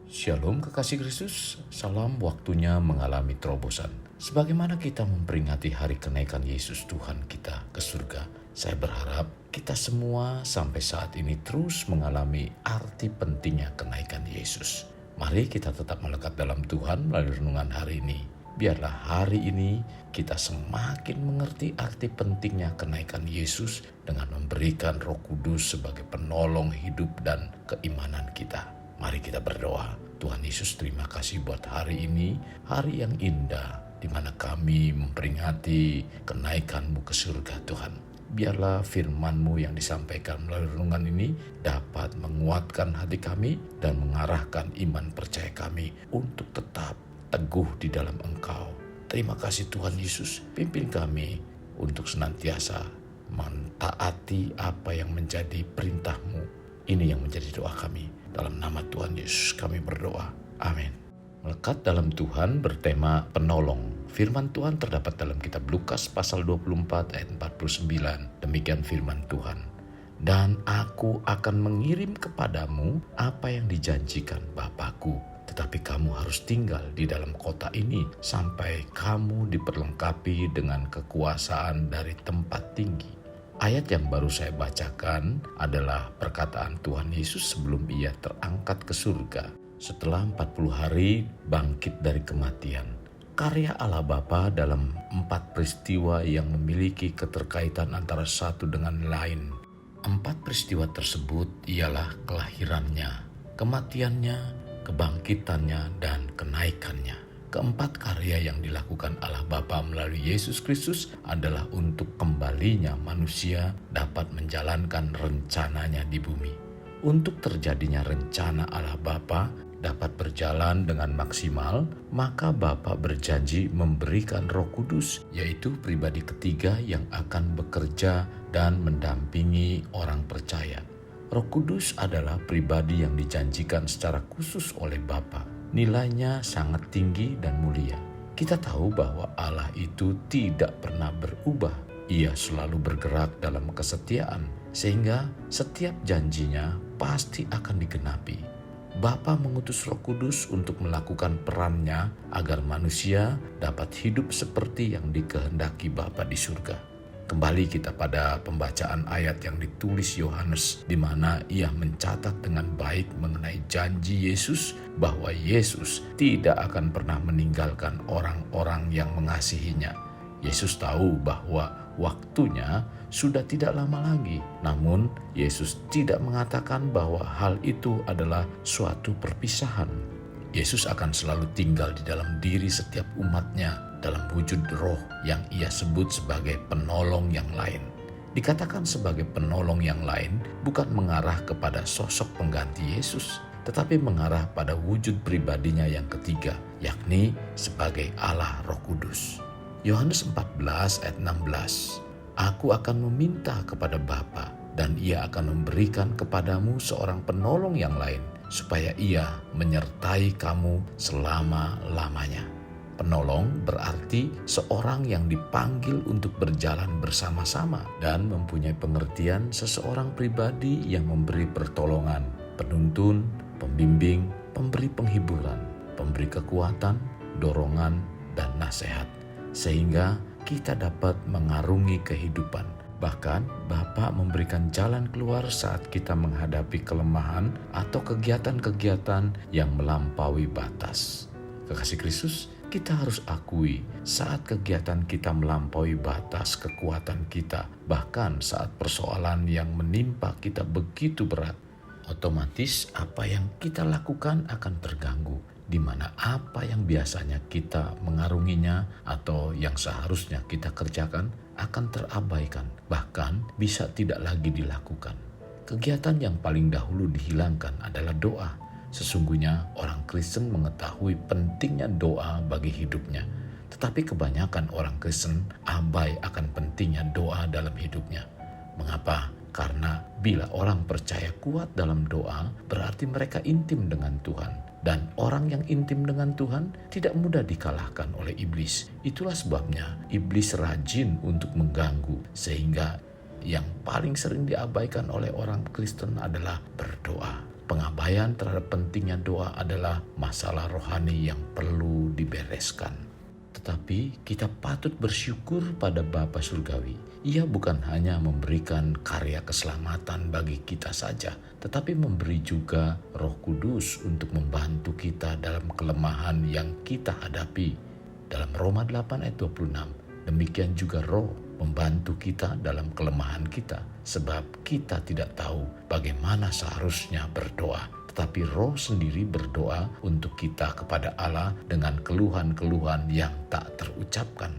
Shalom kekasih Kristus, salam waktunya mengalami terobosan. Sebagaimana kita memperingati hari kenaikan Yesus Tuhan kita ke surga, saya berharap kita semua sampai saat ini terus mengalami arti pentingnya kenaikan Yesus. Mari kita tetap melekat dalam Tuhan melalui renungan hari ini. Biarlah hari ini kita semakin mengerti arti pentingnya kenaikan Yesus dengan memberikan Roh Kudus sebagai penolong hidup dan keimanan kita. Mari kita berdoa. Tuhan Yesus, terima kasih buat hari ini, hari yang indah, di mana kami memperingati kenaikan-Mu ke surga Tuhan. Biarlah firman-Mu yang disampaikan melalui renungan ini dapat menguatkan hati kami dan mengarahkan iman percaya kami untuk tetap teguh di dalam Engkau. Terima kasih Tuhan Yesus, pimpin kami untuk senantiasa mentaati apa yang menjadi perintah-Mu. Ini yang menjadi doa kami. Dalam nama Tuhan Yesus kami berdoa. Amin. Melekat dalam Tuhan bertema penolong. Firman Tuhan terdapat dalam kitab Lukas pasal 24 ayat 49. Demikian firman Tuhan. Dan aku akan mengirim kepadamu apa yang dijanjikan Bapakku. Tetapi kamu harus tinggal di dalam kota ini sampai kamu diperlengkapi dengan kekuasaan dari tempat tinggi. Ayat yang baru saya bacakan adalah perkataan Tuhan Yesus sebelum ia terangkat ke surga setelah 40 hari bangkit dari kematian. Karya Allah Bapa dalam 4 peristiwa yang memiliki keterkaitan antara satu dengan lain. 4 peristiwa tersebut ialah kelahirannya, kematiannya, kebangkitannya, dan kenaikannya. Keempat karya yang dilakukan Allah Bapa melalui Yesus Kristus adalah untuk kembalinya manusia dapat menjalankan rencananya di bumi. Untuk terjadinya rencana Allah Bapa dapat berjalan dengan maksimal, maka Bapa berjanji memberikan Roh Kudus, yaitu pribadi ketiga yang akan bekerja dan mendampingi orang percaya. Roh Kudus adalah pribadi yang dijanjikan secara khusus oleh Bapa. Nilainya sangat tinggi dan mulia. Kita tahu bahwa Allah itu tidak pernah berubah. Ia selalu bergerak dalam kesetiaan, sehingga setiap janjinya pasti akan digenapi. Bapa mengutus Roh Kudus untuk melakukan perannya agar manusia dapat hidup seperti yang dikehendaki Bapa di surga. Kembali kita pada pembacaan ayat yang ditulis Yohanes, di mana ia mencatat dengan baik mengenai janji Yesus bahwa Yesus tidak akan pernah meninggalkan orang-orang yang mengasihinya. Yesus tahu bahwa waktunya sudah tidak lama lagi. Namun Yesus tidak mengatakan bahwa hal itu adalah suatu perpisahan. Yesus akan selalu tinggal di dalam diri setiap umatnya dalam wujud roh yang ia sebut sebagai penolong yang lain. Dikatakan sebagai penolong yang lain bukan mengarah kepada sosok pengganti Yesus, tetapi mengarah pada wujud pribadinya yang ketiga, yakni sebagai Allah Roh Kudus. Yohanes 14 ayat 16. Aku akan meminta kepada Bapa dan ia akan memberikan kepadamu seorang penolong yang lain, supaya ia menyertai kamu selama-lamanya. Penolong berarti seorang yang dipanggil untuk berjalan bersama-sama dan mempunyai pengertian seseorang pribadi yang memberi pertolongan, penuntun, pembimbing, pemberi penghiburan, pemberi kekuatan, dorongan, dan nasihat, sehingga kita dapat mengarungi kehidupan. Bahkan Bapa memberikan jalan keluar saat kita menghadapi kelemahan atau kegiatan-kegiatan yang melampaui batas. Kekasih Kristus, kita harus akui saat kegiatan kita melampaui batas kekuatan kita, bahkan saat persoalan yang menimpa kita begitu berat, otomatis apa yang kita lakukan akan terganggu, di mana apa yang biasanya kita mengarunginya atau yang seharusnya kita kerjakan akan terabaikan, bahkan bisa tidak lagi dilakukan. Kegiatan yang paling dahulu dihilangkan adalah doa. Sesungguhnya orang Kristen mengetahui pentingnya doa bagi hidupnya, tetapi kebanyakan orang Kristen abai akan pentingnya doa dalam hidupnya. Mengapa? Karena bila orang percaya kuat dalam doa, berarti mereka intim dengan Tuhan. Dan orang yang intim dengan Tuhan tidak mudah dikalahkan oleh iblis. Itulah sebabnya iblis rajin untuk mengganggu, sehingga yang paling sering diabaikan oleh orang Kristen adalah berdoa. Pengabaian terhadap pentingnya doa adalah masalah rohani yang perlu dibereskan. Tetapi kita patut bersyukur pada Bapa Surgawi. Ia bukan hanya memberikan karya keselamatan bagi kita saja, tetapi memberi juga Roh Kudus untuk membantu kita dalam kelemahan yang kita hadapi. Dalam Roma 8 ayat 26, demikian juga Roh membantu kita dalam kelemahan kita, sebab kita tidak tahu bagaimana seharusnya berdoa. Tetapi Roh sendiri berdoa untuk kita kepada Allah dengan keluhan-keluhan yang tak terucapkan.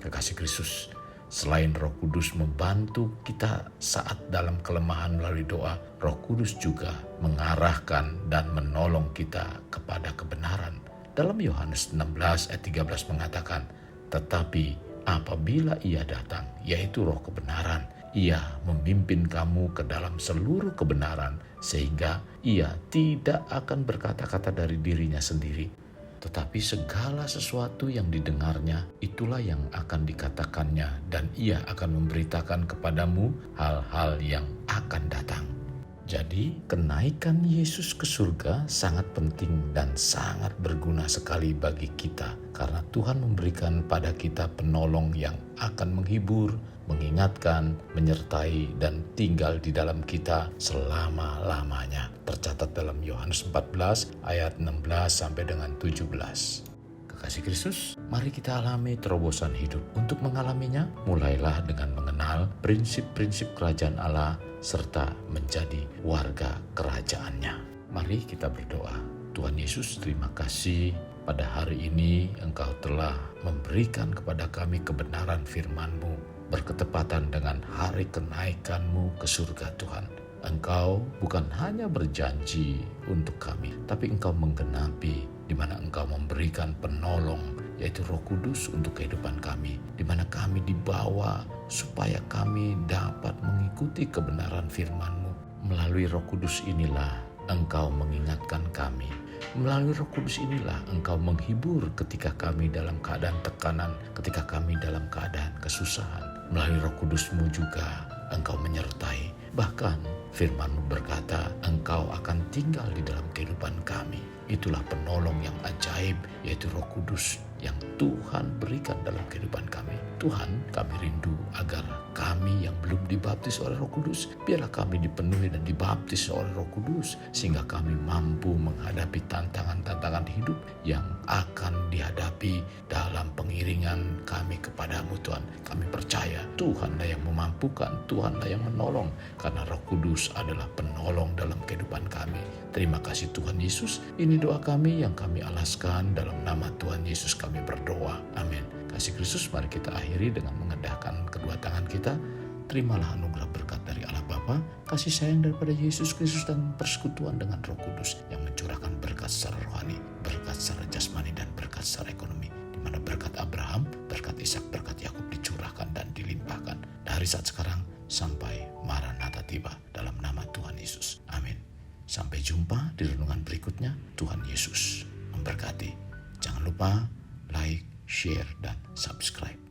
Kekasih Kristus, selain Roh Kudus membantu kita saat dalam kelemahan melalui doa, Roh Kudus juga mengarahkan dan menolong kita kepada kebenaran. Dalam Yohanes 16 ayat 13 mengatakan, tetapi apabila Ia datang, yaitu Roh kebenaran, Ia memimpin kamu ke dalam seluruh kebenaran, sehingga Ia tidak akan berkata-kata dari dirinya sendiri, tetapi segala sesuatu yang didengarnya, itulah yang akan dikatakannya, dan Ia akan memberitakan kepadamu hal-hal yang akan datang. Jadi, kenaikan Yesus ke surga sangat penting dan sangat berguna sekali bagi kita, karena Tuhan memberikan pada kita penolong yang akan menghibur, mengingatkan, menyertai, dan tinggal di dalam kita selama-lamanya. Tercatat dalam Yohanes 14 ayat 16 sampai dengan 17. Kekasih Kristus, mari kita alami terobosan hidup. Untuk mengalaminya, mulailah dengan mengenal prinsip-prinsip kerajaan Allah serta menjadi warga kerajaannya. Mari kita berdoa. Tuhan Yesus, terima kasih pada hari ini Engkau telah memberikan kepada kami kebenaran firman-Mu berketepatan dengan hari kenaikan-Mu ke surga Tuhan. Engkau bukan hanya berjanji untuk kami, tapi Engkau menggenapi di mana Engkau memberikan penolong, yaitu Roh Kudus untuk kehidupan kami, di mana kami dibawa supaya kami dapat mengikuti kebenaran firman-Mu. Melalui Roh Kudus inilah Engkau mengingatkan kami. Melalui Roh Kudus inilah Engkau menghibur ketika kami dalam keadaan tekanan, ketika kami dalam keadaan kesusahan. Melalui Roh Kudus-Mu juga Engkau menyertai. Bahkan firman-Mu berkata, Engkau akan tinggal di dalam kehidupan kami. Itulah penolong yang ajaib, yaitu Roh Kudus yang Tuhan berikan dalam kehidupan kami. Tuhan, kami rindu agar kami yang belum dibaptis oleh Roh Kudus, biarlah kami dipenuhi dan dibaptis oleh Roh Kudus, sehingga kami mampu menghadapi tantangan-tantangan hidup yang akan dihadapi dalam pengiringan kami kepadamu Tuhan. Kami percaya Tuhanlah yang memampukan, Tuhanlah yang menolong, karena Roh Kudus adalah penolong dalam kehidupan kami. Terima kasih Tuhan Yesus. Ini doa kami yang kami alaskan dalam nama Tuhan Yesus kami berdoa. Amin. Kasih Kristus, mari kita akhiri dengan mengendahkan kedua tangan kita. Terimalah anugerah berkat dari Allah Bapa, kasih sayang daripada Yesus Kristus, dan persekutuan dengan Roh Kudus yang mencurahkan berkat secara rohani, berkat secara jasmani, dan berkat secara ekonomi. Di mana berkat Abraham, berkat Ishak, berkat Yakub dicurahkan dan dilimpahkan dari saat sekarang sampai Maranatha tiba, dalam nama Tuhan Yesus. Amin. Sampai jumpa di renungan berikutnya. Tuhan Yesus memberkati. Jangan lupa like, share, dan subscribe.